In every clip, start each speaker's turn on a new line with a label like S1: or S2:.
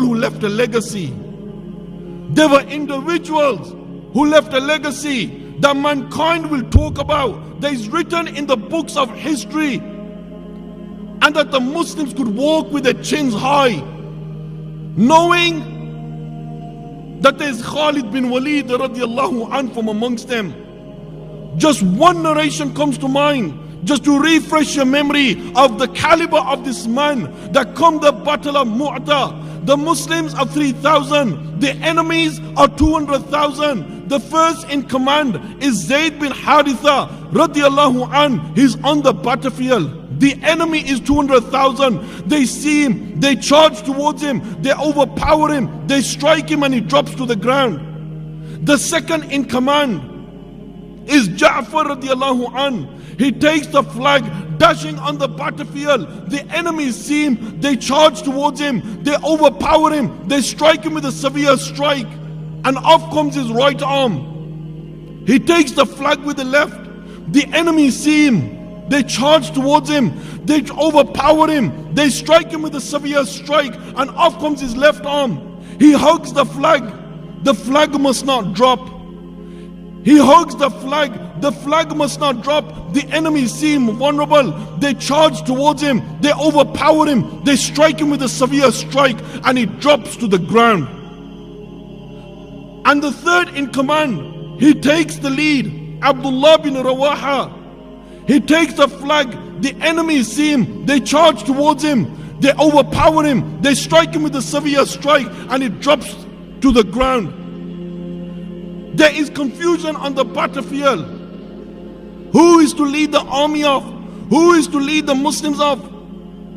S1: who left a legacy. There were individuals who left a legacy that mankind will talk about, that is written in the books of history, and that the Muslims could walk with their chins high, knowing that there is Khalid bin Waleed radiallahu anhu from amongst them. Just one narration comes to mind, just to refresh your memory of the caliber of this man, that come the battle of Mu'tah. The Muslims are 3,000, the enemies are 200,000. The first in command is Zayd bin Haritha radiallahu anhu. He's on the battlefield. The enemy is 200,000. They see him, they charge towards him, they overpower him, they strike him, and he drops to the ground. The second in command is Ja'far radiallahu anhu. He takes the flag, dashing on the battlefield. The enemies see him, they charge towards him, they overpower him, they strike him with a severe strike, and off comes his right arm. He takes the flag with the left. The enemies see him, they charge towards him, they overpower him, they strike him with a severe strike, and off comes his left arm. He hugs the flag must not drop. He hugs the flag must not drop. The enemies see him vulnerable, they charge towards him, they overpower him, they strike him with a severe strike, and he drops to the ground. And the third in command, he takes the lead, Abdullah bin Rawaha. He takes the flag, the enemies see him, they charge towards him, they overpower him, they strike him with a severe strike, and he drops to the ground. There is confusion on the battlefield. Who is to lead the army of? Who is to lead the Muslims of?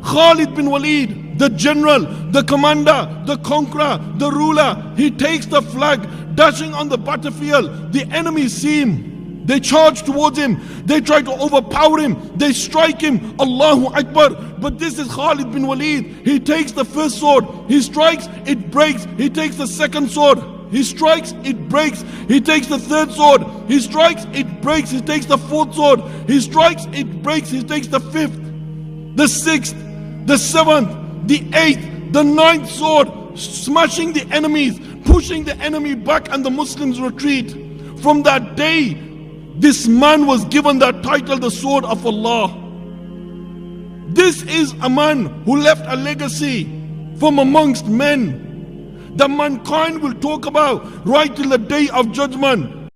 S1: Khalid bin Waleed, the general, the commander, the conqueror, the ruler. He takes the flag, dashing on the battlefield. The enemies see him, they charge towards him, they try to overpower him, they strike him, Allahu Akbar. But this is Khalid bin Waleed. He takes the first sword, he strikes, it breaks. He takes the second sword, he strikes, it breaks. He takes the third sword, he strikes, it breaks. He takes the fourth sword, he strikes, it breaks. He takes the fifth, the sixth, the seventh, the eighth, the ninth sword, smashing the enemies, pushing the enemy back, and the Muslims retreat. From that day, this man was given that title, the Sword of Allah. This is a man who left a legacy from amongst men that mankind will talk about right till the day of judgment.